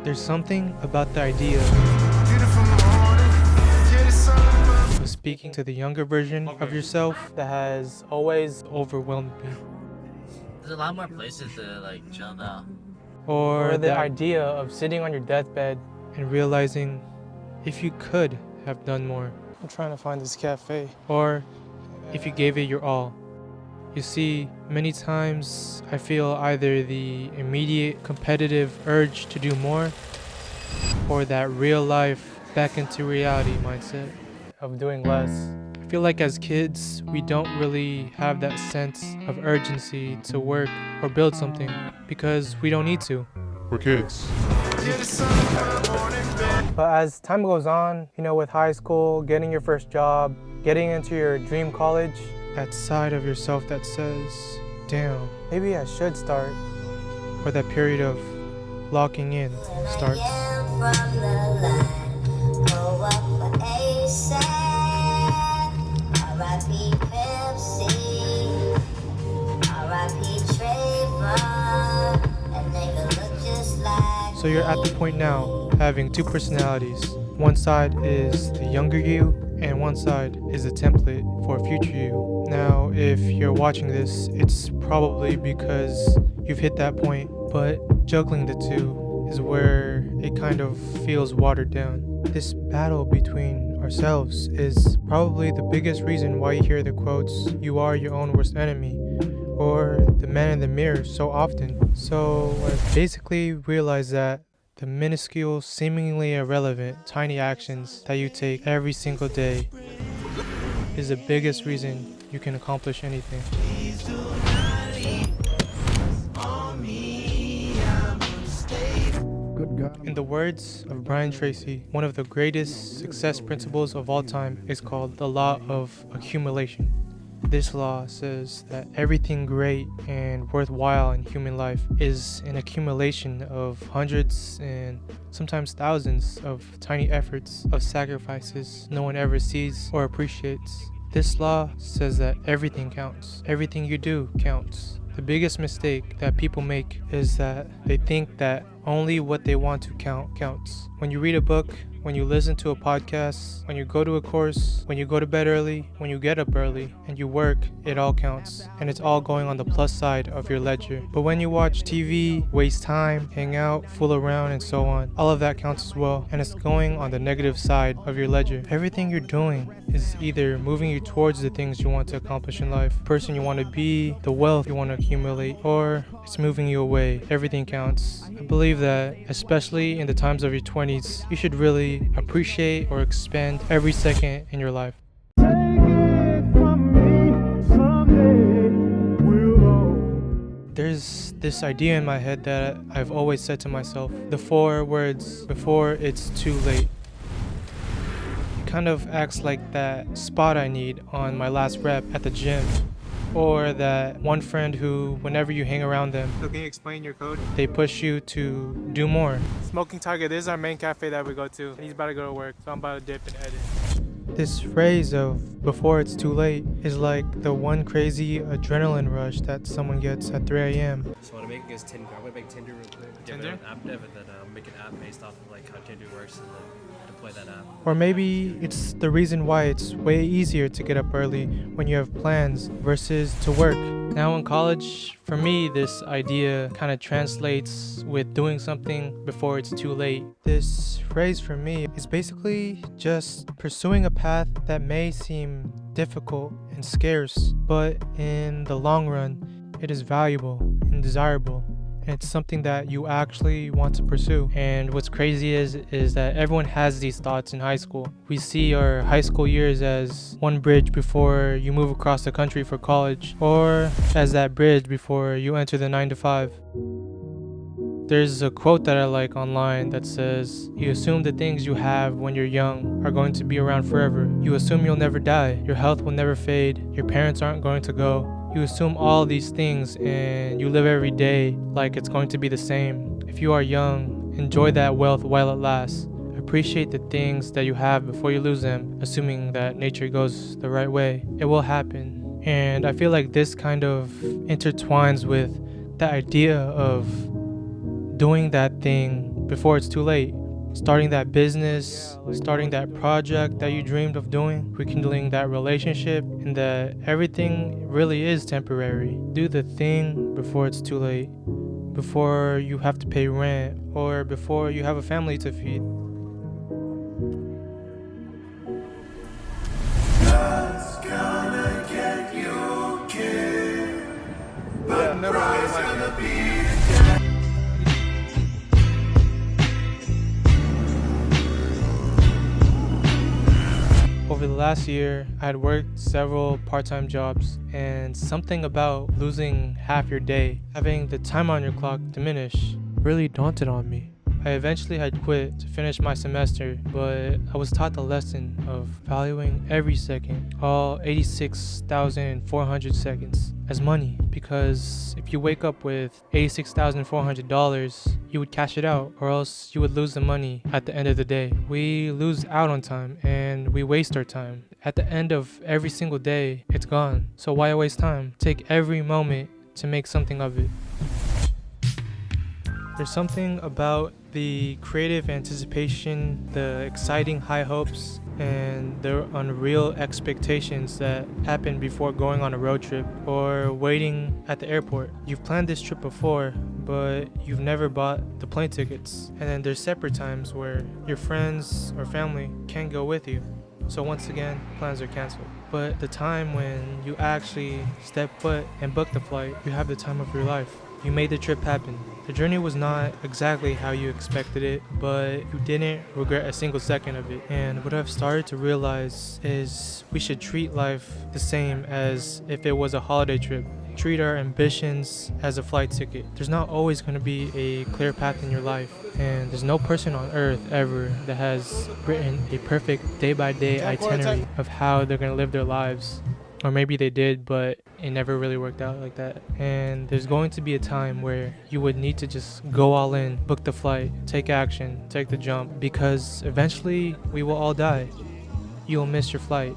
There's something about the idea of speaking to the younger version of yourself that has always overwhelmed me. There's a lot more places to chill now. Or the idea of sitting on your deathbed and realizing if you could have done more. I'm trying to find this cafe. Or if you gave it your all. You see, many times I feel either the immediate competitive urge to do more or that real life back into reality mindset of doing less. I feel like as kids, we don't really have that sense of urgency to work or build something because we don't need to. We're kids. But as time goes on, with high school, getting your first job, getting into your dream college, That side of yourself that says, damn, maybe I should start. or that period of locking in starts. So you're at the point now having two personalities. One side is the younger you, and one side is a template for future you. Now, if you're watching this, it's probably because you've hit that point, but juggling the two is where it kind of feels watered down. This battle between ourselves is probably the biggest reason why you hear the quotes, "You are your own worst enemy," or "the man in the mirror" so often. So I've basically realized that the minuscule, seemingly irrelevant, tiny actions that you take every single day is the biggest reason you can accomplish anything. Good God. In the words of Brian Tracy, one of the greatest success principles of all time is called the law of accumulation. This law says that everything great and worthwhile in human life is an accumulation of hundreds and sometimes thousands of tiny efforts, of sacrifices no one ever sees or appreciates. This law says that everything counts. Everything you do counts. The biggest mistake that people make is that they think that only what they want to count counts. When you read a book, when you listen to a podcast, when you go to a course, when you go to bed early, when you get up early, and you work, it all counts. And it's all going on the plus side of your ledger. But when you watch TV, waste time, hang out, fool around, and so on, all of that counts as well. And it's going on the negative side of your ledger. Everything you're doing is either moving you towards the things you want to accomplish in life, the person you want to be, the wealth you want to accumulate, or it's moving you away. Everything counts. I believe that, especially in the times of your 20s, you should really appreciate or expend every second in your life. There's this idea in my head that I've always said to myself, the 4 words before it's too late. It kind of acts like that spot I need on my last rep at the gym. Or that one friend who, whenever you hang around them, So can you explain your code? they push you to do more. Smoking Target, this is our main cafe that we go to. He's about to go to work, so I'm about to dip and edit. This phrase of "before it's too late" is like the one crazy adrenaline rush that someone gets at 3 a.m. Just want to make this Tinder. I'm gonna make Tinder real quick. Tinder? Give it an app dev and then make an app based off of how Tinder works and then deploy that app. Or maybe it's the reason why it's way easier to get up early when you have plans versus to work. Now in college, for me, this idea kind of translates with doing something before it's too late. This phrase for me is basically just pursuing a path that may seem difficult and scarce, but in the long run, it is valuable and desirable. And it's something that you actually want to pursue. And what's crazy is that everyone has these thoughts in high school. We see our high school years as one bridge before you move across the country for college, or as that bridge before you enter the 9 to 5. There's a quote that I like online that says, "You assume the things you have when you're young are going to be around forever. You assume you'll never die. Your health will never fade. Your parents aren't going to go. You assume all these things and you live every day like it's going to be the same. If you are young, enjoy that wealth while it lasts. Appreciate the things that you have before you lose them, assuming that nature goes the right way. It will happen." And I feel like this kind of intertwines with the idea of doing that thing before it's too late. Starting that business, starting that project that you dreamed of doing, rekindling that relationship, and that everything really is temporary. Do the thing before it's too late, before you have to pay rent, or before you have a family to feed. Over the last year, I had worked several part-time jobs, and something about losing half your day, having the time on your clock diminish, really daunted on me. I eventually had quit to finish my semester, but I was taught the lesson of valuing every second, all 86,400 seconds, as money, because if you wake up with $86,400, you would cash it out, or else you would lose the money at the end of the day. We lose out on time and we waste our time. At the end of every single day, it's gone. So why waste time? Take every moment to make something of it. There's something about the creative anticipation, the exciting high hopes, and the unreal expectations that happen before going on a road trip or waiting at the airport. You've planned this trip before, but you've never bought the plane tickets. And then there's separate times where your friends or family can't go with you. So once again, plans are canceled. But the time when you actually step foot and book the flight, you have the time of your life. You made the trip happen. The journey was not exactly how you expected it, but you didn't regret a single second of it. And what I've started to realize is we should treat life the same as if it was a holiday trip. Treat our ambitions as a flight ticket. There's not always going to be a clear path in your life, and there's no person on earth ever that has written a perfect day-by-day itinerary of how they're going to live their lives. Or maybe they did, but it never really worked out like that. And there's going to be a time where you would need to just go all in, book the flight, take action, take the jump, because eventually we will all die. You'll miss your flight.